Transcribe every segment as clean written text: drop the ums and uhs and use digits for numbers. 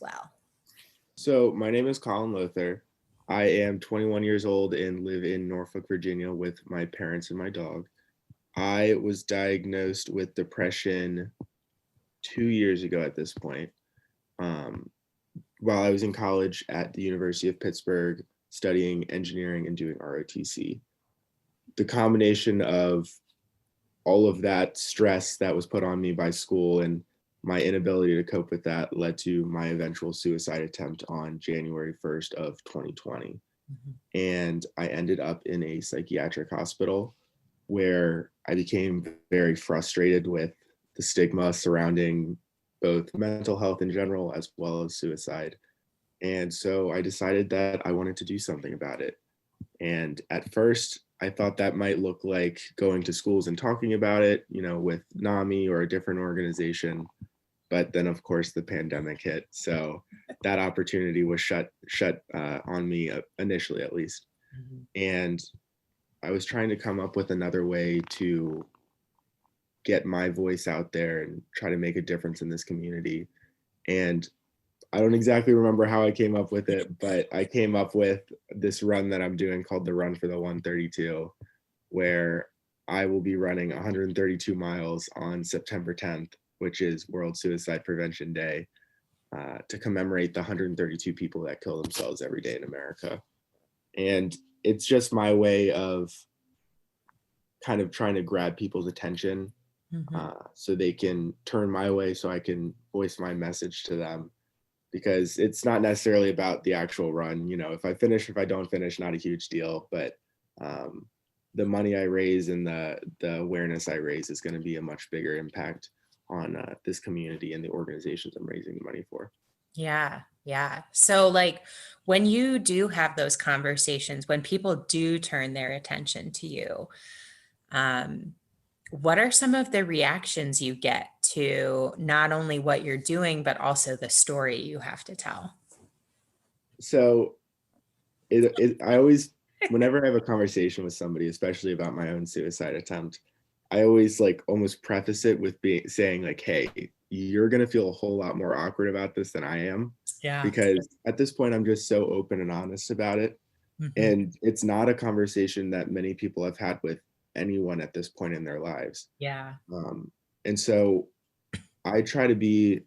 Well, So, my name is Colin Lowther. I am 21 years old and live in Norfolk, Virginia with my parents and my dog. I was diagnosed with depression 2 years ago at this point, um, while I was in college at the University of Pittsburgh studying engineering and doing ROTC. The combination of all of that stress that was put on me by school and my inability to cope with that led to my eventual suicide attempt on January 1st of 2020. mhm. And I ended up in a psychiatric hospital where I became very frustrated with the stigma surrounding both mental health in general as well as suicide. And so I decided that I wanted to do something about it. And at first, I thought that might look like going to schools and talking about it, with NAMI or a different organization. But then, of course, the pandemic hit, so that opportunity was shut on me initially, at least. Mhm. And I was trying to come up with another way to get my voice out there and try to make a difference in this community. And I don't exactly remember how I came up with it, but I came up with this run that I'm doing called the Run for the 132, where I will be running 132 miles on September 10th, which is World Suicide Prevention Day, to commemorate the 132 people that kill themselves every day in America. And it's just my way of kind of trying to grab people's attention, Mhm. so they can turn my way so I can voice my message to them, because it's not necessarily about the actual run. If I finish, if I don't finish, not a huge deal. But um, the money I raise and the awareness I raise is going to be a much bigger impact on this community and the organizations I'm raising the money for. Yeah, yeah. So, like, when you do have those conversations, when people do turn their attention to you, um, what are some of the reactions you get to not only what you're doing, but also the story you have to tell? So I always, whenever I have a conversation with somebody, especially about my own suicide attempt, I always like almost preface it with being saying like, hey, you're gonna feel a whole lot more awkward about this than I am, Yeah. because at this point I'm just so open and honest about it. Mhm. And it's not a conversation that many people have had with anyone at this point in their lives. Yeah. um, and so I try to be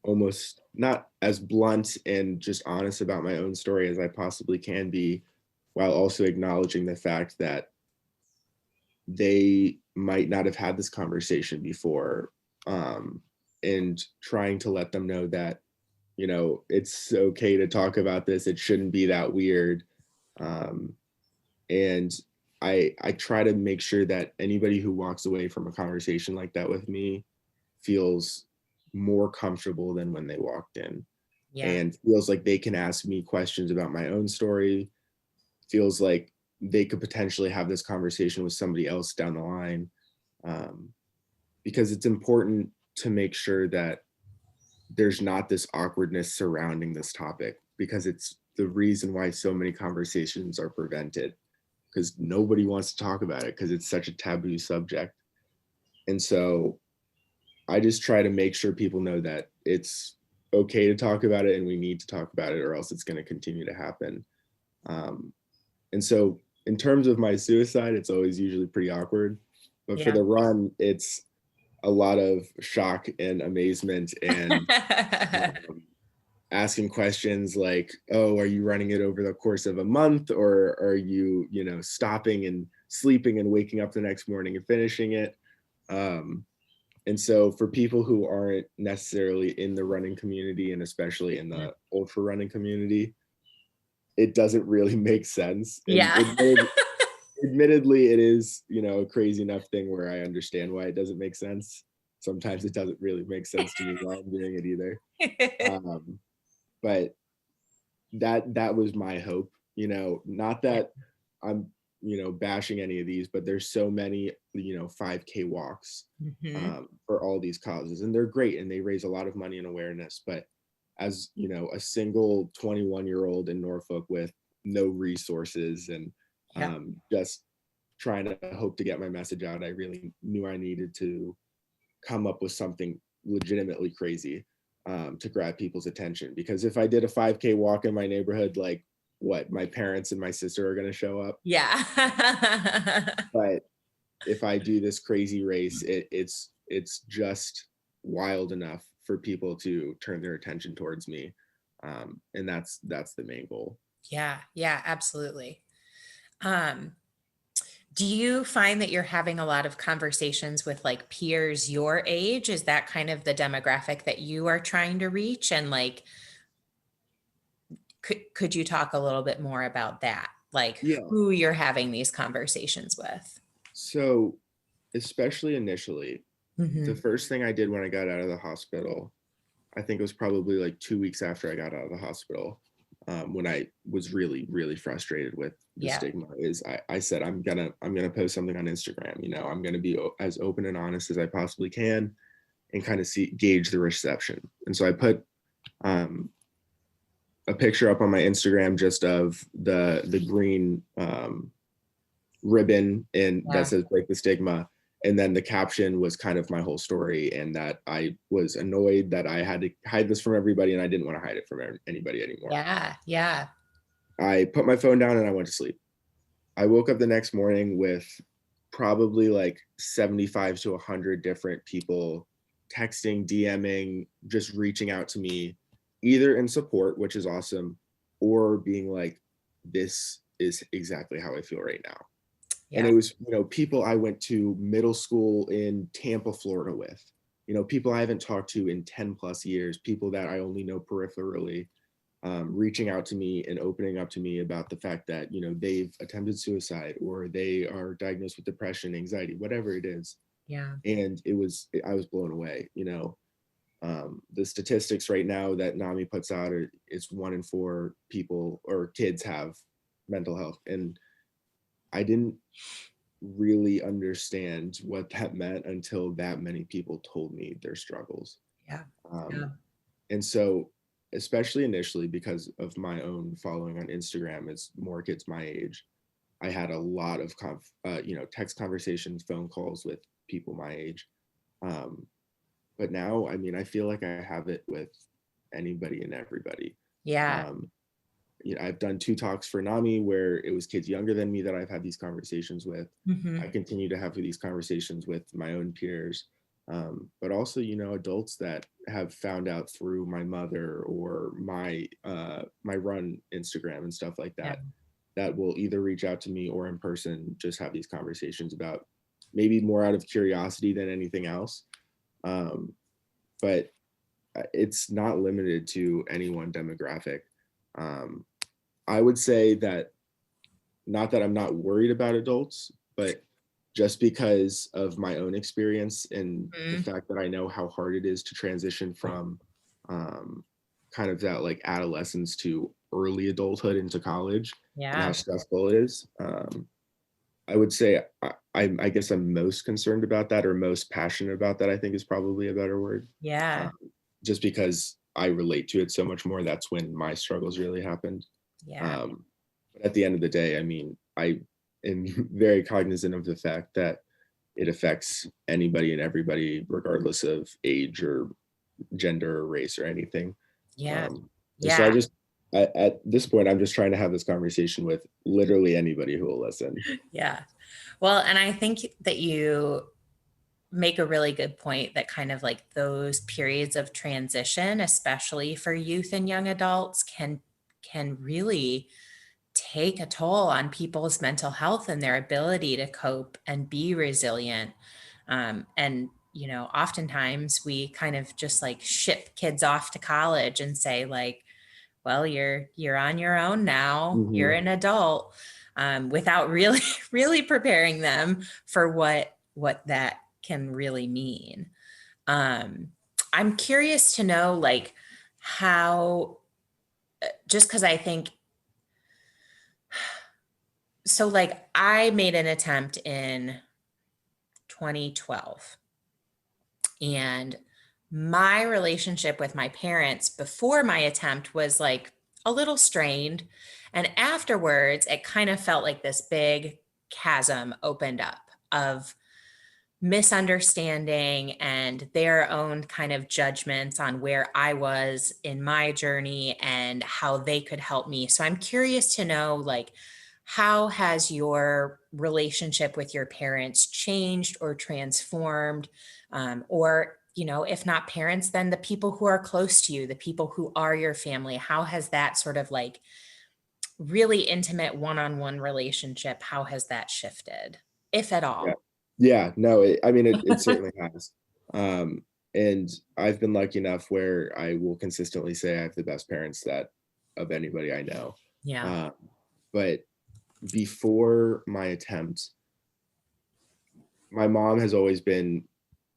almost not as blunt and just honest about my own story as I possibly can be, while also acknowledging the fact that they might not have had this conversation before, um, and trying to let them know that, it's okay to talk about this. It shouldn't be that weird. Um, and I try to make sure that anybody who walks away from a conversation like that with me feels more comfortable than when they walked in, Yeah. and feels like they can ask me questions about my own story, feels like they could potentially have this conversation with somebody else down the line, um, because it's important to make sure that there's not this awkwardness surrounding this topic, because it's the reason why so many conversations are prevented, because nobody wants to talk about it because it's such a taboo subject. And so I just try to make sure people know that it's okay to talk about it and we need to talk about it, or else it's going to continue to happen. Um, and so, in terms of my suicide, it's always usually pretty awkward. But for Yeah. the run, it's a lot of shock and amazement, and um, asking questions like, oh, are you running it over the course of a month, or are you, stopping and sleeping and waking up the next morning and finishing it? Um, and so for people who aren't necessarily in the running community, and especially in Mhm. the ultra running community, it doesn't really make sense. And Yeah. admittedly, it is, a crazy enough thing where I understand why it doesn't make sense. Sometimes it doesn't really make sense to me why I'm doing it either. Um, but that was my hope. Not Yeah. that I'm, bashing any of these, but there's so many, 5K walks, Mhm. for all these causes, and they're great and they raise a lot of money and awareness. But as a single 21-year-old in Norfolk with no resources, and Yeah. just trying to hope to get my message out, I really knew I needed to come up with something legitimately crazy. to grab people's attention. Because if I did a 5K walk in my neighborhood, like what, my parents and my sister are going to show up. Yeah. But if I do this crazy race, it's just wild enough for people to turn their attention towards me. And that's the main goal. Yeah, yeah, absolutely. Um, do you find that you're having a lot of conversations with like peers your age? Is that kind of the demographic that you are trying to reach? And like, could you talk a little bit more about that? Like Yeah. who you're having these conversations with? So especially initially, the Hmm. first thing I did when I got out of the hospital, I think it was probably like 2 weeks after I got out of the hospital, when I was really, really frustrated with the Yeah. stigma, is I said, I'm gonna post something on Instagram. I'm gonna be as open and honest as I possibly can, and kind of gauge the reception. And so I put um, a picture up on my Instagram just of the green ribbon and that Yeah. says break the stigma. And then the caption was kind of my whole story, and that I was annoyed that I had to hide this from everybody, and I didn't want to hide it from anybody anymore. Yeah. Yeah. I put my phone down and I went to sleep. I woke up the next morning with probably like 75 to 100 different people texting, DMing, just reaching out to me, either in support, which is awesome, or being like, this is exactly how I feel right now. And Yeah. it was, people I went to middle school in Tampa, Florida with, people I haven't talked to in 10 plus years, people that I only know peripherally, reaching out to me and opening up to me about the fact that, they've attempted suicide, or they are diagnosed with depression, anxiety, whatever it is. Yeah. And I was blown away. The statistics right now that NAMI puts out it's 1 in 4 people or kids have mental health. And I didn't really understand what that meant until that many people told me their struggles. Yeah. Yeah. Um, and so, especially initially, because of my own following on Instagram, it's more kids my age. I had a lot of text conversations, phone calls with people my age. Um, but now, I mean, I feel like I have it with anybody and everybody. Yeah. Um, I've done 2 talks for NAMI where it was kids younger than me that I've had these conversations with. I Hmm. continue to have these conversations with my own peers, but also, adults that have found out through my mother or my run Instagram and stuff like Yeah. that, that will either reach out to me or in person, just have these conversations about, maybe more out of curiosity than anything else. Um, but it's not limited to any one demographic. Um, I would say that, not that I'm not worried about adults, but just because of my own experience and the Mhm. fact that I know how hard it is to transition from um, kind of that like adolescence to early adulthood into college, and how Yeah. stressful it is. I would say I guess I'm most concerned about that, or most passionate about that, I think is probably a better word. Yeah. Um, just because I relate to it so much more. That's when my struggles really happened. Yeah. Um, but at the end of the day, I mean, I am very cognizant of the fact that it affects anybody and everybody, regardless of age or gender or race or anything. Yeah. And so Yeah. at this point, I'm just trying to have this conversation with literally anybody who will listen. Yeah. Well, and I think that you make a really good point that kind of like those periods of transition, especially for youth and young adults, can really take a toll on people's mental health and their ability to cope and be resilient. And oftentimes we kind of just like ship kids off to college and say like, well, you're on your own now. You're Hmm. an adult, without really really preparing them for what that can really mean. Um, I'm curious to know like how, just because I think so. Like I made an attempt in 2012, and my relationship with my parents before my attempt was like a little strained. And afterwards, it kind of felt like this big chasm opened up of misunderstanding and their own kind of judgments on where I was in my journey and how they could help me. So I'm curious to know, like, how has your relationship with your parents changed or transformed? Or, if not parents, then the people who are close to you, the people who are your family, how has that sort of like really intimate one-on-one relationship, how has that shifted, if at Yeah. all? Yeah, no, I mean, it certainly has. Um, and I've been lucky enough where I will consistently say I have the best parents that of anybody I know. Yeah. Um, but before my attempt, my mom has always been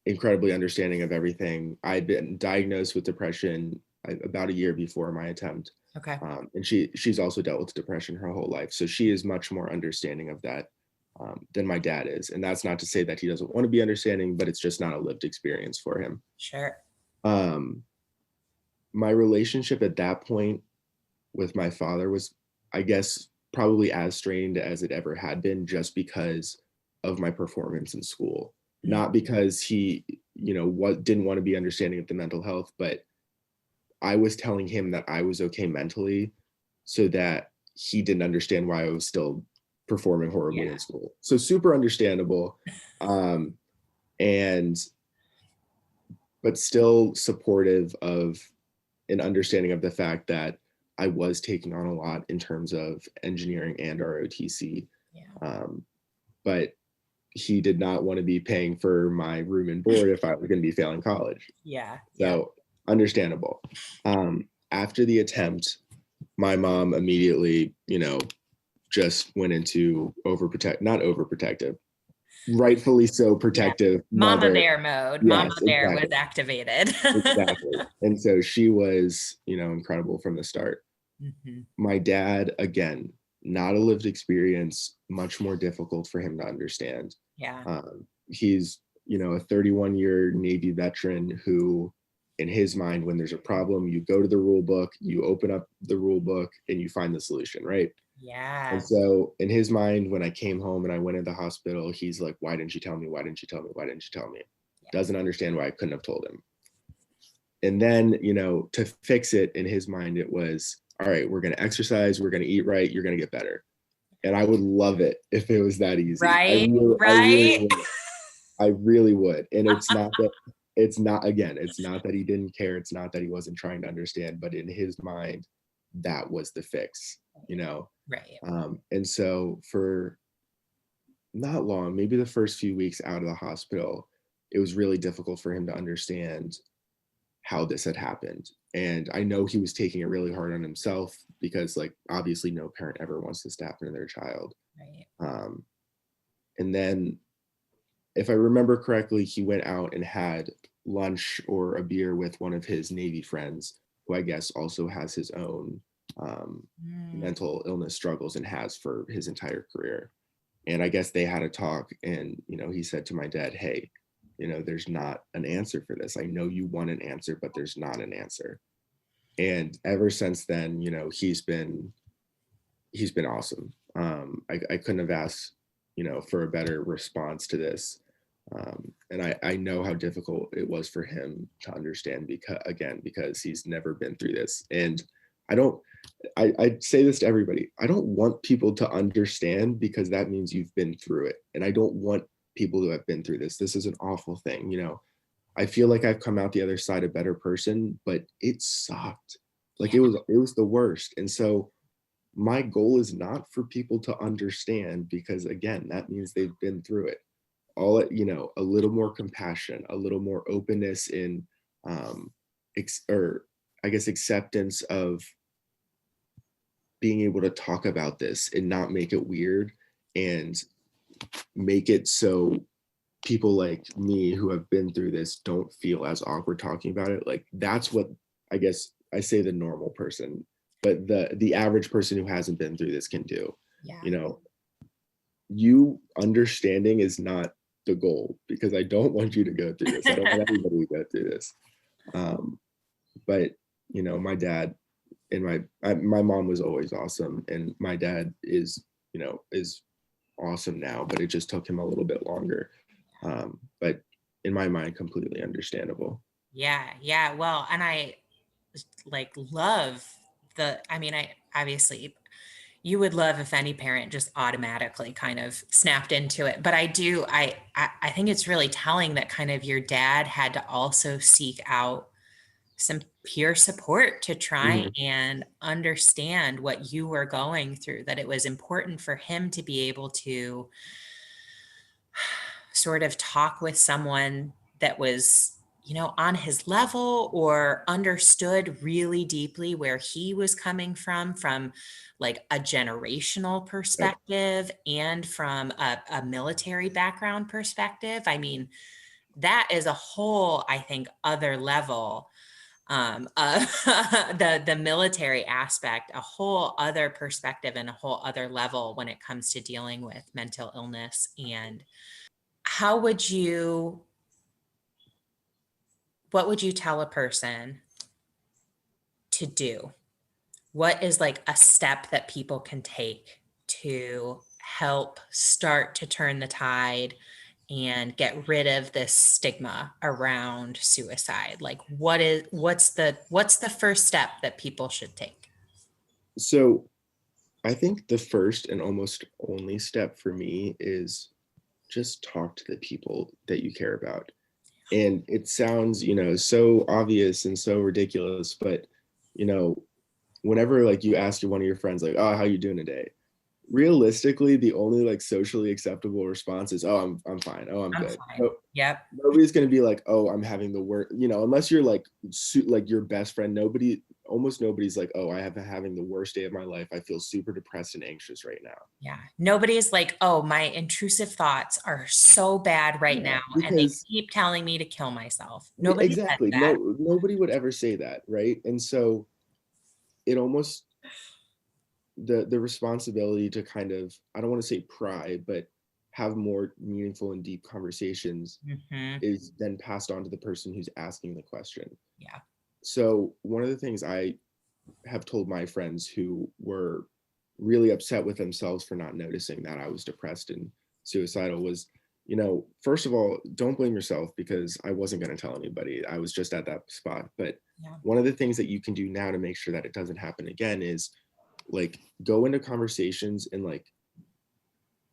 incredibly understanding of everything. I'd been diagnosed with depression about a year before my attempt. Okay. And she's also dealt with depression her whole life. So she is much more understanding of that than my dad is. And that's not to say that he doesn't want to be understanding, but it's just not a lived experience for him. Sure. Um, my relationship at that point with my father was, I guess, probably as strained as it ever had been, just because of my performance in school. Mm. Not because he, what didn't want to be understanding of the mental health, but I was telling him that I was okay mentally, so that he didn't understand why I was still performing horribly Yeah. in school. So super understandable. Um, and but still supportive of an understanding of the fact that I was taking on a lot in terms of engineering and ROTC. Yeah. Um, but he did not want to be paying for my room and board if I was going to be failing college. Yeah. Yeah. So understandable. After the attempt, my mom immediately, just went into not overprotective, rightfully so Yeah. protective Mama mother. bear mode. Mama Yes, bear was exactly. activated. Exactly. And so she was, incredible from the start. Mhm. My dad, again, not a lived experience, much more difficult for him to understand. Yeah. He's, a 31-year Navy veteran who, in his mind, when there's a problem, you go to the rule book, you open up the rule book, and you find the solution, right? And Yeah. so, in his mind, when I came home and I went into the hospital, he's like, "Why didn't you tell me? Why didn't you tell me? Why didn't you tell me?" Yeah. Doesn't understand why I couldn't have told him. And then, to fix it in his mind, it was, all right, we're going to exercise, we're going to eat right, you're going to get better. And I would love it if it was that easy. I Right. really, I really Right. would. I really would. And it's not that he didn't care. It's not that he wasn't trying to understand, but in his mind, that was the fix, you know? Right. And so for not long, maybe the first few weeks out of the hospital, it was really difficult for him to understand how this had happened. And I know he was taking it really hard on himself because, like, obviously no parent ever wants this to happen to their child. Right. Um, and then, if I remember correctly, he went out and had lunch or a beer with one of his Navy friends, who I guess also has his own Mm. mental illness struggles and has for his entire career. And I guess they had a talk, and he said to my dad, "Hey, there's not an answer for this. I know you want an answer, but there's not an answer." And ever since then, he's been awesome. I couldn't have asked, for a better response to this. And I know how difficult it was for him to understand, because he's never been through this. And I don't, I say this to everybody. I don't want people to understand, because that means you've been through it. And I don't want people who have been through this. This is an awful thing. I feel like I've come out the other side a better person, but it sucked. Like, Yeah. it was the worst. And so my goal is not for people to understand, because again, that means they've been through it. A little more compassion, a little more openness in, um, or I guess acceptance of being able to talk about this and not make it weird, and make it so people like me who have been through this don't feel as awkward talking about it. Like, that's what, I guess, I say the normal person, but the average person who hasn't been through this can do. Yeah. You know, you understanding is not the goal, because I don't want you to go through this. I don't want anybody to go through this. Um, but my dad and my mom was always awesome, and my dad is awesome now, but it just took him a little bit longer. But in my mind, completely understandable. Yeah, yeah. Well, and I like love I mean, I obviously you would love if any parent just automatically kind of snapped into it. But I think it's really telling that kind of your dad had to also seek out some peer support to try Mhm. and understand what you were going through, that it was important for him to be able to sort of talk with someone that was, on his level or understood really deeply where he was coming from like a generational Yep. perspective and from a military background perspective. I mean, that is a whole, I think, other level, the military aspect, a whole other perspective and a whole other level when it comes to dealing with mental illness. And how would you what would you tell a person to do? What is like a step that people can take to help start to turn the tide and get rid of this stigma around suicide? Like what's the first step that people should take? So I think the first and almost only step for me is just talk to the people that you care about. And it sounds, so obvious and so ridiculous, but you know, whenever like you ask one of your friends, like, "Oh, how you doing today?" Realistically, the only like socially acceptable response is, "Oh, I'm fine. Oh, I'm I'm good." fine. No, Yep. nobody's gonna be like, "Oh, I'm having the worst," unless you're like like your best friend. Almost nobody's like, "Oh, I have having the worst day of my life. I feel super depressed and anxious right now." Yeah. Nobody's like, oh, my intrusive thoughts are so bad right Yeah, now, and they because keep telling me to kill myself. Nobody says exactly, that. nobody would ever say that, right? And so it almost the responsibility to kind of, I don't want to say pry, but have more meaningful and deep conversations Hmm. is then passed on to the person who's asking the question. Yeah. So one of the things I have told my friends who were really upset with themselves for not noticing that I was depressed and suicidal was, first of all, don't blame yourself because I wasn't going to tell anybody. I was just at that spot. But Yeah. one of the things that you can do now to make sure that it doesn't happen again is like go into conversations and like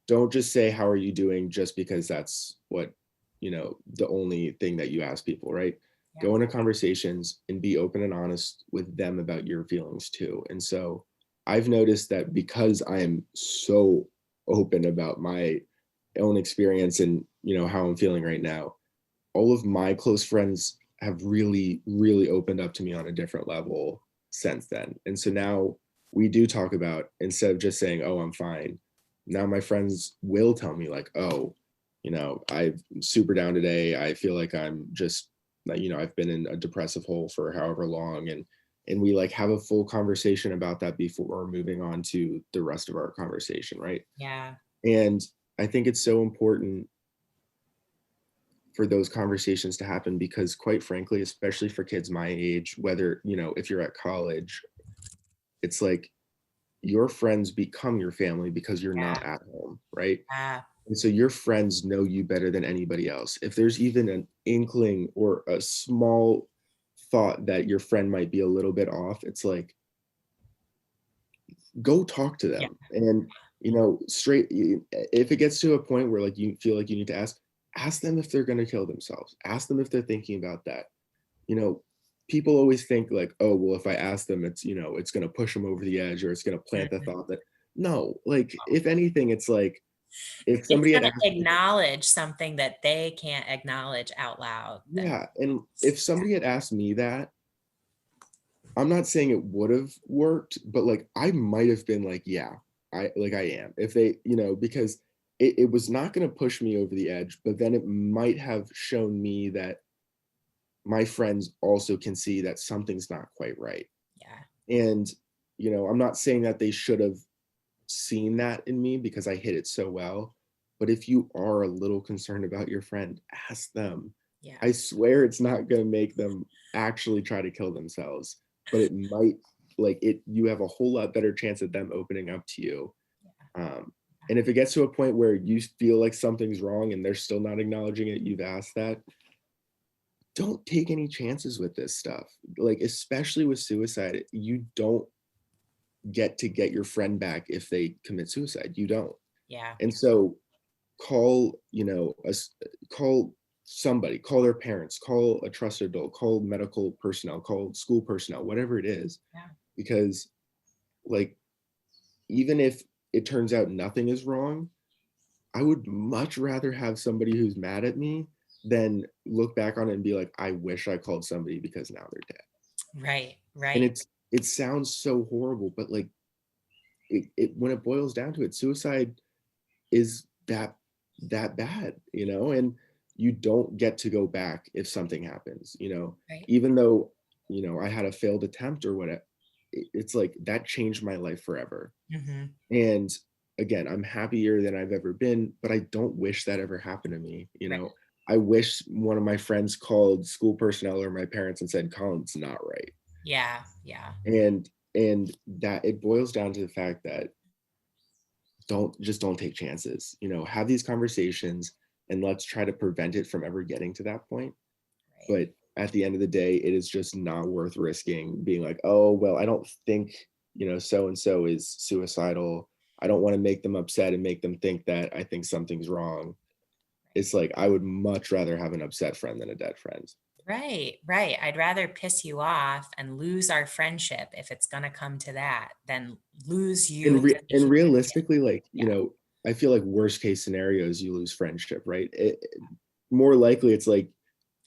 don't just say how are you doing just because that's what the only thing that you ask people, right? Yeah. Go into conversations and be open and honest with them about your feelings too. And so I've noticed that because I am so open about my own experience and how I'm feeling right now, all of my close friends have really really opened up to me on a different level since then. And so now we do talk about, instead of just saying, "Oh, I'm fine," now my friends will tell me like, "Oh, I'm super down today. I feel like I'm just like, I've been in a depressive hole for however long." And we like have a full conversation about that before moving on to the rest of our conversation, right? Yeah. And I think it's so important for those conversations to happen because quite frankly, especially for kids my age, whether, if you're at college, it's like your friends become your family because you're not Yeah. at home, right? Yeah. And so your friends know you better than anybody else. If there's even an inkling or a small thought that your friend might be a little bit off, it's like go talk to Yeah. them. And straight, if it gets to a point where like you feel like you need to ask them if they're going to kill themselves. Ask them if they're thinking about that. you know, People always think like, oh, well, if I ask them, it's going to push them over the edge or it's going to plant the Mhm. thought that no, like if anything, it's like if It's somebody had going to asked me, acknowledge something that they can't acknowledge out loud. yeah, and if somebody had asked me that, I'm not saying it would have worked, but like I might have been like, yeah, I am. If they, because it was not going to push me over the edge, but then it might have shown me that my friends also can see that something's not quite right. Yeah. And, I'm not saying that they should have seen that in me because I hit it so well. But if you are a little concerned about your friend, ask them. Yeah. I swear it's not going to make them actually try to kill themselves, but it might, like, you have a whole lot better chance of them opening up to you. Yeah. Um, And if it gets to a point where you feel like something's wrong and they're still not acknowledging it, you've asked that, don't take any chances with this stuff. Like, especially with suicide, you don't get to get your friend back if they commit suicide. You don't. Yeah. And so call, call somebody, call their parents, call a trusted adult, call medical personnel, call school personnel, whatever it is. Yeah. Because like, even if it turns out nothing is wrong, I would much rather have somebody who's mad at me than look back on it and be like, I wish I called somebody because now they're dead. Right. And Right. it sounds so horrible, but like it when it boils down to it, suicide is that bad, and you don't get to go back if something happens, Right. even though, I had a failed attempt or whatever. It's like that changed my life forever. Hmm. And again, I'm happier than I've ever been, but I don't wish that ever happened to me. Right. I wish one of my friends called school personnel or my parents and said, Colin's not right. Yeah. Yeah. And that it boils down to the fact that don't take chances, have these conversations and let's try to prevent it from ever getting to that point. Right. But at the end of the day, it is just not worth risking being like, oh, well, I don't think, so and so is suicidal. I don't want to make them upset and make them think that I think something's wrong. It's like I would much rather have an upset friend than a dead friend. Right, right. I'd rather piss you off and lose our friendship if it's going to come to that than lose you as a And human being. realistically, like, Yeah, I feel like worst case scenarios, you lose friendship, right? More likely it's like,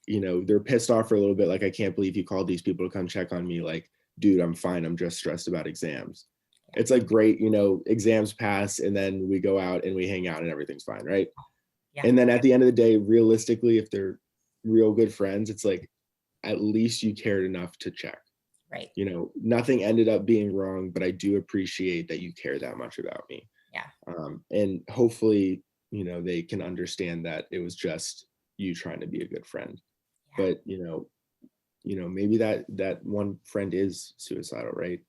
they're pissed off for a little bit. Like, I can't believe you called these people to come check on me. Like, dude, I'm fine. I'm just stressed about exams. yeah, It's like, great, exams pass and then we go out and we hang out and everything's fine, right? yeah, And then at the end of the day, realistically, if they're real good friends, it's like, at least you cared enough to check. right. Nothing ended up being wrong, but I do appreciate that you care that much about me. Yeah, And hopefully, they can understand that it was just you trying to be a good friend. yeah, But maybe that one friend is suicidal, right?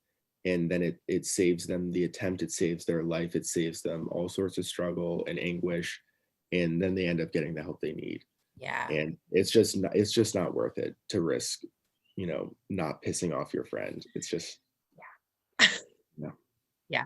And then it saves them the attempt, it saves their life, it saves them all sorts of struggle and anguish, and then they end up getting the help they need. yeah, And it's just not worth it to risk, not pissing off your friend. It's just, yeah. no. Yeah.